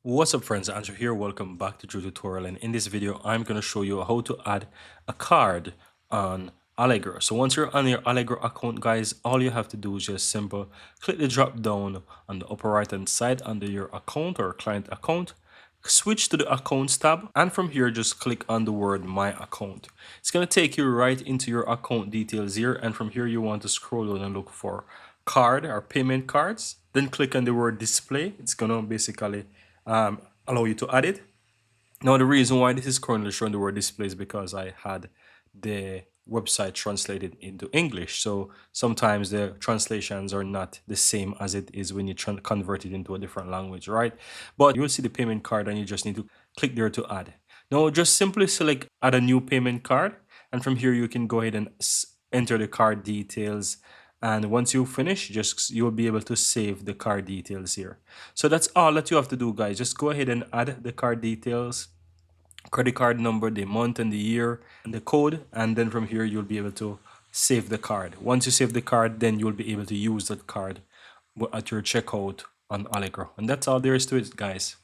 What's up friends, Andrew here. Welcome back to Drew Tutorial, and in this video I'm going to show you how to add a card on Allegro. So once you're on your Allegro account, guys, all you have to do is just simple click the drop down on the upper right hand side under your account or client account, switch to the accounts tab, and from here just click on the word my account. It's going to take you right into your account details here, and from here you want to scroll down and look for card or payment cards, then click on the word display. It's going to basically allow you to add it. Now, the reason why this is currently showing the word display is because I had the website translated into English. So sometimes the translations are not the same as it is when you convert it into a different language, right? But you'll see the payment card and you just need to click there to add. Now, just simply select add a new payment card. And from here, you can go ahead and enter the card details, and once you finish, just you'll be able to save the card details here. So that's all that you have to do, guys. Just go ahead and add the card details, credit card number, the month and the year, and the code, and then from here you'll be able to save the card. Once you save the card, then you'll be able to use that card at your checkout on Allegro. And that's all there is to it, guys.